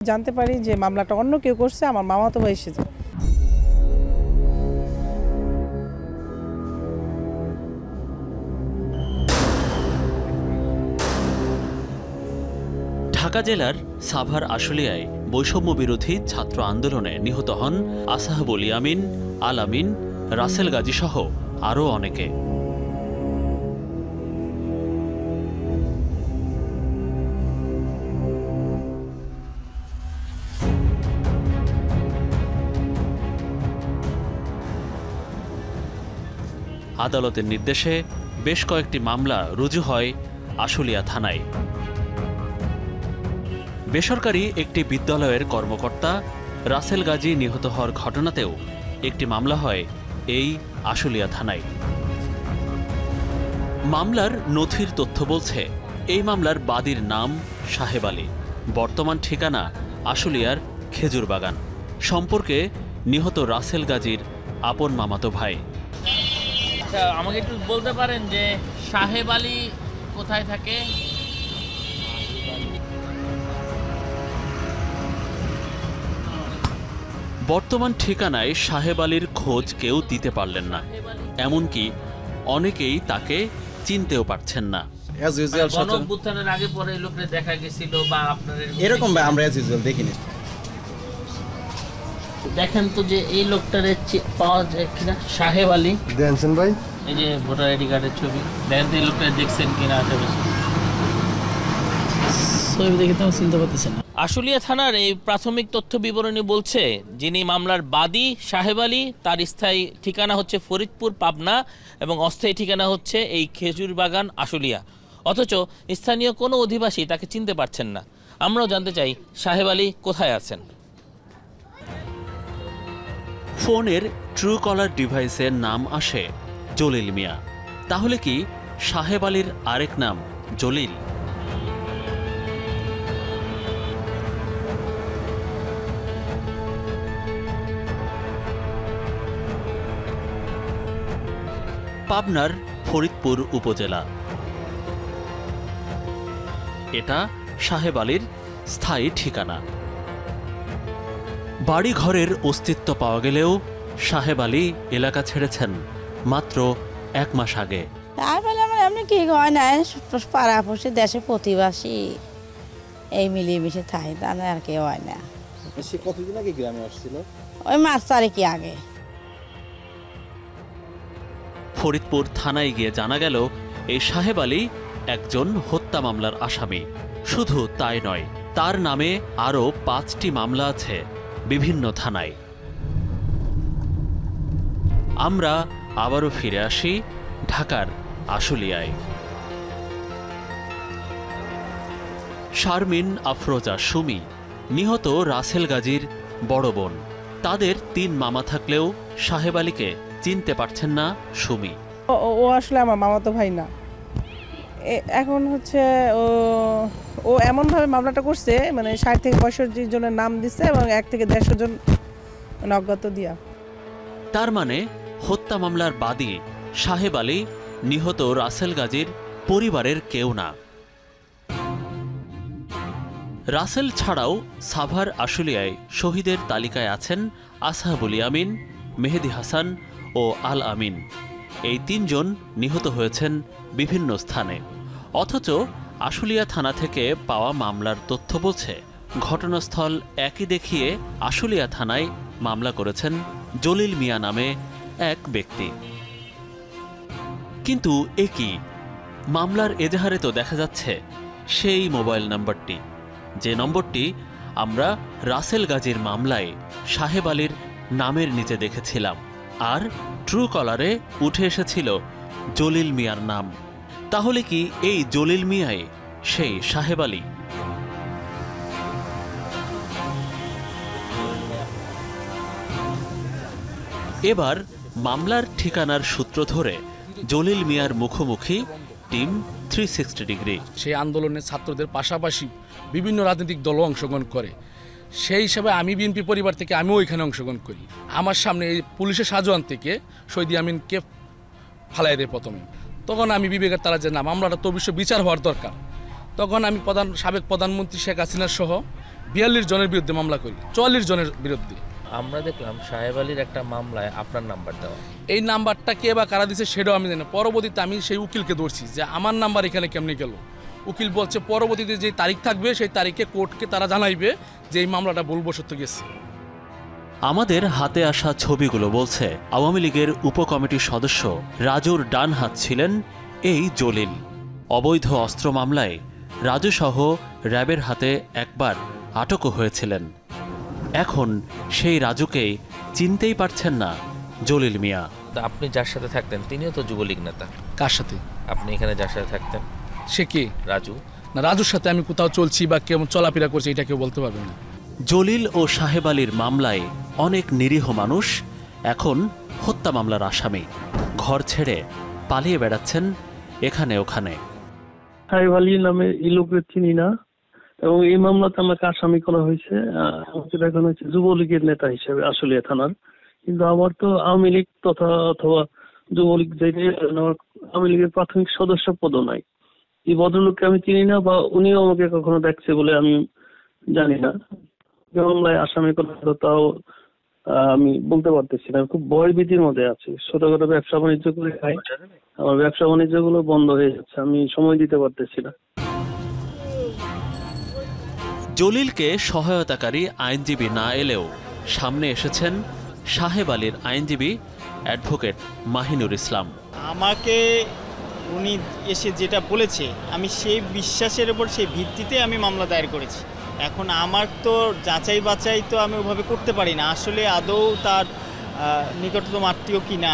জানতে পারি যে মামলাটা অন্য কেউ করছে, আমার মামাতো ভাই এসেছে। ঢাকা জেলার সাভার আশুলিয়ায় বৈষম্য বিরোধী ছাত্র আন্দোলনে নিহত হন আসাহাবুল ইয়ামিন, আল আমিন, রাসেল গাজী সহ আরও অনেকে। আদালতের নির্দেশে বেশ কয়েকটি মামলা রুজু হয় আশুলিয়া থানায়। বেসরকারি একটি বিদ্যালয়ের কর্মকর্তা রাসেল গাজী নিহত হওয়ার ঘটনাতেও একটি মামলা হয় এই আশুলিয়া থানায়। মামলার নথির তথ্য বলছে এই মামলার বাদীর নাম সাহেব আলী, বর্তমান ঠিকানা আশুলিয়ার খেজুর বাগান, সম্পর্কে নিহত রাসেল গাজীর আপন মামাতো ভাই। আমাকে একটু বলতে পারেন যে সাহেব আলী কোথায় থাকে? বর্তমান ঠিকানায় সাহেব আলীর খোঁজ কেউ দিতে পারলেন না, এমনকি অনেকেই তাকে চিনতেও পারছেন না। গণঅভ্যুত্থানের আগে পরে এই লোকটা দেখা গেছিল বা আপনাদের এরকম ভাই আমরা অ্যাজ ইউজুয়াল দেখিনি। দেখেন তো যে এই লোকটারে পাওয়া যায় কিনা। সাহেব আলী দেখছেন ভাই, এই যে ভোটার আইডি কার্ডের ছবি, দেখেন তো এই লোকটা দেখছেন কিনা আশেপাশে। ছবি দেখে তো চিনতে পারতেছেন না। আশুলিয়া থানার এই প্রাথমিক তথ্য বিবরণী বলছে যিনি মামলার বাদী সাহেব আলী, তার স্থায়ী ঠিকানা হচ্ছে ফরিদপুর পাবনা এবং অস্থায়ী ঠিকানা হচ্ছে এই খেজুর বাগান আশুলিয়া। অথচ স্থানীয় কোনো অধিবাসী তাকে চিনতে পারছেন না। আমরাও জানতে চাই সাহেব আলী কোথায় আছেন। ফোনের ট্রু কলার ডিভাইসের নাম আসে জলিল মিয়া। তাহলে কি সাহেব আলীর আরেক নাম জলিল? পাবনার ফরিদপুর উপজেলা। এটা সাহেব আলীর স্থায়ী ঠিকানা। বাড়ি ঘরের অস্তিত্ব পাওয়া গেলেও সাহেব আলী এলাকা ছেড়েছেন মাত্র 1 মাস আগে। তারপরে আমার এমনি কি হয় না, পাড়াপড়শি দেশে প্রতিবাসী এই মিলিয়ে মিশে থাই, তা আর কেউ হয় না। সে কতদিন আগে গ্রামে আসছিল? ওই মাস 4 কি আগে। ফরিদপুর থানায় গিয়ে জানা গেল এই সাহেব আলী একজন হত্যা মামলার আসামি। শুধু তাই নয়, তার নামে আরও 5টি মামলা আছে বিভিন্ন থানায়। আমরা আবারও ফিরে আসি ঢাকার আশুলিয়ায়। শারমিন আফরোজা সুমি নিহত রাসেল গাজীর বড় বোন। তাদের 3 মামা থাকলেও সাহেব আলীকে চিনতে পারছেন না সুমি। ও আসলে আমার মামাতো ভাই না। এখন হচ্ছে ও এমনভাবে মামলাটা করছে, মানে 60 থেকে 65 জনের নাম দিচ্ছে এবং 1 থেকে 150 জন অজ্ঞাত দিয়া। তার মানে হত্যা মামলার বাদী সাহেব আলী নিহত রাসেল গাজীর পরিবারের কেউ না। রাসেল ছাড়াও সাভার আশুলিয়ায় শহীদের তালিকায় আছেন আসাহাবুল ইয়ামিন, মেহেদি হাসান ও আল আমিন। এই 3 জন নিহত হয়েছেন বিভিন্ন স্থানে। অথচ আশুলিয়া থানা থেকে পাওয়া মামলার তথ্য বলছে ঘটনাস্থল একই দেখিয়ে আশুলিয়া থানায় মামলা করেছেন জলিল মিয়া নামে এক ব্যক্তি। কিন্তু এ কি? মামলার এজাহারে তো দেখা যাচ্ছে সেই মোবাইল নাম্বারটি, যে নম্বরটি আমরা রাসেল গাজীর মামলায় সাহেব আলীর নামের নিচে দেখেছিলাম, আর ট্রু কলারে উঠে এসেছিল জলিল মিয়ার নাম। তাহলে কি এই জলিল মিয়াই সেই সাহেব আলী? এবার মামলার ঠিকানার সূত্র ধরে জলিল মিয়ার মুখোমুখি টিম 360 ডিগ্রি। সেই আন্দোলনে ছাত্রদের পাশাপাশি বিভিন্ন রাজনৈতিক দলও অংশগ্রহণ করে। সেই হিসাবে আমি বিএনপি পরিবার থেকে আমিও এখানে অংশগ্রহণ করি। আমার সামনে এই পুলিশের সাজোয়ান থেকে শহীদ ইয়ামিনকে ফালাই দেয় প্রথমে। তখন আমি বিবেকের তারা যে না, মামলাটা তো অবশ্য বিচার হওয়ার দরকার। তখন আমি সাবেক প্রধানমন্ত্রী শেখ হাসিনার সহ 42 জনের বিরুদ্ধে মামলা করি, 44 জনের বিরুদ্ধে। আমরা দেখলাম সাহেব আলীর একটা মামলায় আপনার নাম্বার দেওয়া। এই নাম্বারটা কে বা কারা দিছে সেটাও আমি জানি না। পরবর্তীতে আমি সেই উকিলকে ধরছি যে আমার নাম্বার এখানে কেমনে গেল। উকিল বলছে পরবর্তীতে যে তারিখ থাকবে সেই তারিখে কোর্টকে তারা জানাইবে যে এই মামলাটা ভুলবশত গেছে। আমাদের হাতে আসা ছবিগুলো বলছে আওয়ামী লীগের উপকমিটির সদস্য রাজুর ডান হাত ছিলেন এই জলিল। অবৈধ অস্ত্র মামলায় রাজুসহ র্যাবের হাতে একবার আটকও হয়েছিলেন। এখন সেই রাজুকেই চিনতেই পারছেন না জলিল মিয়া। তা আপনি যার সাথে থাকতেন তিনিও তো যুবলীগ নেতা। কার সাথে? আপনি এখানে যার সাথে থাকতেন সে কে? রাজু। না, রাজুর সাথে আমি কোথাও চলছি বা কেমন চলাফেরা করছি এটা কেউ বলতে পারবে না। জলিল ও সাহেব আলীর মামলায় অনেক নিরীহ মানুষ এখন হত্যা মামলার আসামি। ঘর ছেড়ে পালিয়ে বেড়াচ্ছেন এখানে ওখানে। সাহেব আলী নামে এই লোকের চিনি না, এবং এই মামলাতে আমাকে আসামি করা হয়েছে। আমাকে দেখানো হয়েছে যুবলীগের নেতা হিসেবে আশুলিয়া থানার, কিন্তু আমার তো আওয়ামী লীগ তথা অথবা যুবলীগ আমার আওয়ামী লীগের প্রাথমিক সদস্য পদও নাই। এই ভদ্রলোককে আমি চিনি না বা উনিও আমাকে কখনো দেখছে বলে আমি জানি না। মামলায় আসামি করা হলো তাও আমি বলতে পারতেছি না। খুব ভয় ভীতির মধ্যে আছি। ছোটখাটো ব্যবসা বাণিজ্য করে খাই, আমার ব্যবসা বাণিজ্য গুলো বন্ধ হয়ে যাচ্ছে, আমি সময় দিতে পারতেছি না। জলিলকে সহায়তাকারী আইনজীবী না এলেও সামনে এসেছেন সাহেব আলীর আইনজীবী অ্যাডভোকেট মাহিনুর ইসলাম। আমাকে উনি এসে যেটা বলেছে আমি সেই বিশ্বাসের উপর সেই ভিত্তিতে আমি মামলা দায়ের করেছি। এখন আমার তো যাচাই বাছাই তো আমি ওভাবে করতে পারি না, আসলে আদৌ তার নিকটতম আত্মীয় কিনা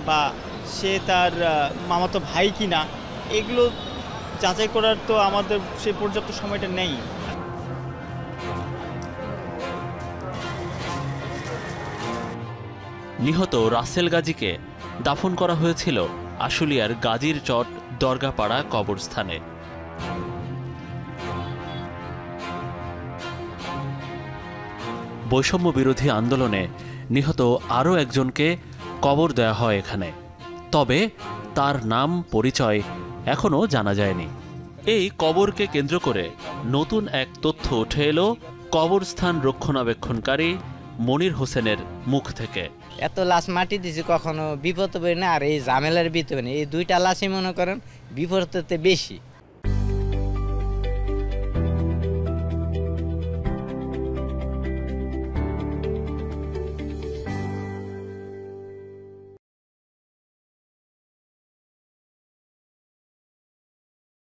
বা সে তার মামাতো ভাই কিনা, এগুলো যাচাই করার তো আমাদের সেই পর্যাপ্ত সময়টা নেই। নিহত রাসেল গাজীকে দাফন করা হয়েছিল আশুলিয়ার গাজীর চট দরগাপাড়া কবরস্থানে। বৈষম্য বিরোধী আন্দোলনে নিহত আরও একজনকে কবর দেওয়া হয় এখানে, তবে তার নাম পরিচয় এখনও জানা যায়নি। এই কবরকে কেন্দ্র করে নতুন এক তথ্য উঠে এলো কবরস্থান রক্ষণাবেক্ষণকারী মনির হোসেনের মুখ থেকে। এত লাশ মাটি দিছি কখনো বিপদ হবে না, আর এই ঝামেলার ভিতরে এই দুইটা লাশই মনে করেন বিপদতে বেশি।